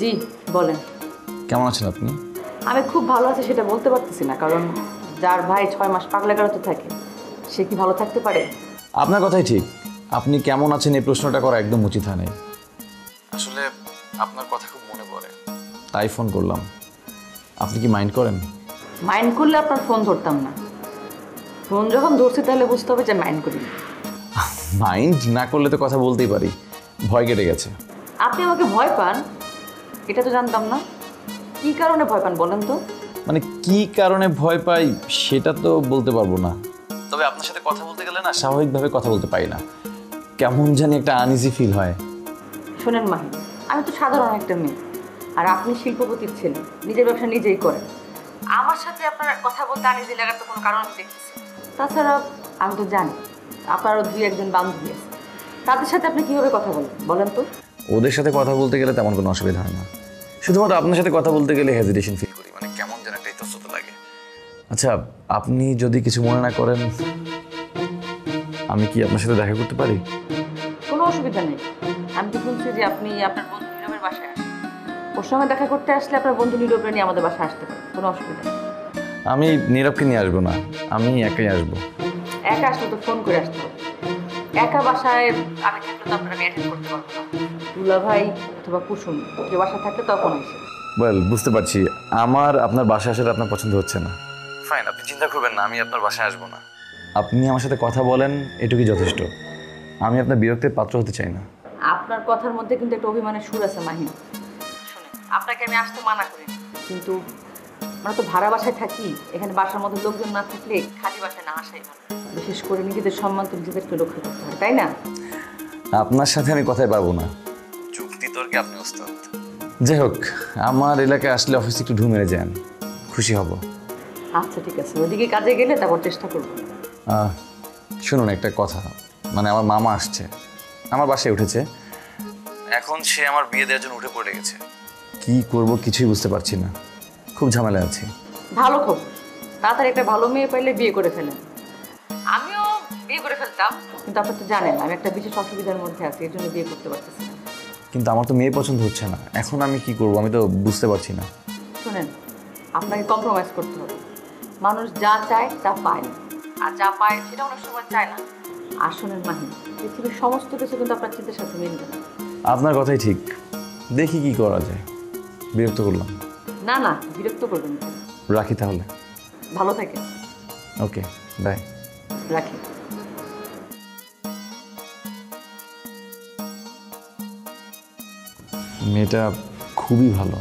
জি বলেন। কেমন আছেন আপনি? আমি খুব ভালো আছি সেটা বলতে পারতেছি না, কারণ যার ভাই 6 মাস পাগলা গারোতে থাকে সে কি ভালো থাকতে পারে? আপনার কথাই ঠিক। আপনি কেমন আছেন এই প্রশ্নটা করা একদম উচিত হয় নাই। আসলে আপনার কথা খুব মনে পড়ে, তাই ফোন করলাম। আপনি কি মাইন্ড করেন? মাইন্ড করলে আপনার ফোন ধরতাম না। ফোন যখন ধরছি তাহলে বুঝতে হবে যে মাইন্ড করি। মাইন্ড না করলে তো কথা বলতেই পারি। ভয় কেটে গেছে। আপনি আমাকে ভয় পান এটা তো জানতাম না। কি কারণে ভয় পান বলেন তো? মানে কি কারণে ভয় পাই সেটা তো বলতে পারবো না, তবে আপনার সাথে কথা বলতে গেলে না স্বাভাবিকভাবে কথা বলতে পারি না, কেমন জানি একটা আনইজি ফিল হয়। শোনেন মাহি, আমি তো সাধারণ একটা মেয়ে, আর আপনি শিল্পপতির ছেলে, নিজের ব্যবসা নিজেই করেন। আমার সাথে আপনার কথা বলতে আনিজি লাগার তো কোনো কারণ আমি দেখতেছি। তাছাড়া আমি তো জানি আপনারও 2-1 জন বান্ধবী আছে, তাদের সাথে আপনি কিভাবে কথা বলেন বলেন তো? ওদের সাথে কথা বলতে গেলে তেমন কোনো অসুবিধা হয় না, শুধুমাত্র আপনার সাথে কথা বলতে গেলে হেজিটেশন ফিল করি, মানে কেমন যেন একটা ইতস্তত লাগে। আচ্ছা, আপনি যদি কিছু মনে না করেন, আমি কি আপনার সাথে দেখা করতে পারি? কোনো অসুবিধা নেই। আমি তো শুনছি যে আপনি আপনার বন্ধু নীরবের বাসায় আসেন। ওর সঙ্গে দেখা করতে আসলে আপনার বন্ধু নীরবকে নিয়ে আমাদের বাসায় আসতে পারেন, কোনো অসুবিধা নেই। আমি নীরবকে নিয়ে আসবো না, আমি একাই আসবো। একা আসলে তো ফোন করে আসতে হবে। একা বাসায় আমি থাকলে তো আপনারা অ্যাটেন্ড করতে পারবো না। দুলা ভাই অথবা কুসুম কেউ বাসায় থাকলে তখন এসে। ওয়েল, বুঝতে পারছি আমার আপনার বাসায় আসাটা আপনার পছন্দ হচ্ছে না। ফাইন, আপনি চিন্তা করবেন না, আমি আপনার বাসায় আসবো না। আপনি আমার সাথে কথা বলেন, এটুকুই যথেষ্ট। আমি আপনার বিরক্তির পাত্র হতে চাই না। আপনার কথার মধ্যে কিন্তু একটা অভিমানের সুর আছে মাহিন। শুনে, আপনাকে আমি আসতে মানা করি, কিন্তু আমরা তো ভাড়া বাসায় থাকি। এখানে বাসার মধ্যে লোকজন না থাকলে খালি বাসায় না আসাই ভালো। বিশেষ করে নিজেদের সম্মান তো নিজেদেরকে রক্ষা করতে হয়, তাই না? আপনার সাথে আমি কথাই পারবো না, যুক্তি তর্কে আপনি ওস্তাদ। যাই হোক, আমার এলাকায় আসলে অফিসে একটু ঢু মেরে যান, খুশি হব। আচ্ছা ঠিক আছে, ওইদিকে কাজে গেলে তারপর চেষ্টা করবো। শুনুন একটা কথা, মানে আমার মামা আসছে, আমার বাসায় উঠেছে। এখন সে আমার বিয়ে দেওয়ার জন্য উঠে পড়ে গেছে। কি করব কিছুই বুঝতে পারছি না, খুব ঝামেলায় আছি। ভালো খবর, তাড়াতাড়ি একটা ভালো মেয়ে পাইলে বিয়ে করে ফেলেন। আমিও বিয়ে করে ফেলতাম, কিন্তু আপনি তো জানেন আমি একটা বিশেষ অসুবিধার মধ্যে আছি, এর জন্য বিয়ে করতে পারতেছি না। কিন্তু আমার তো মেয়ে পছন্দ হচ্ছে না, এখন আমি কি করব আমি তো বুঝতে পারছি না। শোনেন, আপনাকে কম্প্রোমাইজ করতে হবে। মানুষ যা চায় তা পায় না, আর যা পায় সেটা অনেক সময় চায় না। আর শোনেন মাহিন, পৃথিবীর সমস্ত কিছু কিন্তু আপনার চিন্তার সাথে মিলবে না। আপনার কথাই ঠিক, দেখি কি করা যায়। বিরক্ত করলাম। না না, বিরক্ত করবেন না। রাখি তাহলে। ভালো থাকেন। ওকে, বাই। রাখি। মেয়েটা খুবই ভালো,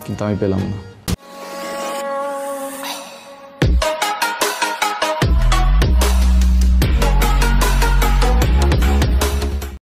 কিন্তু আমি পেলাম না।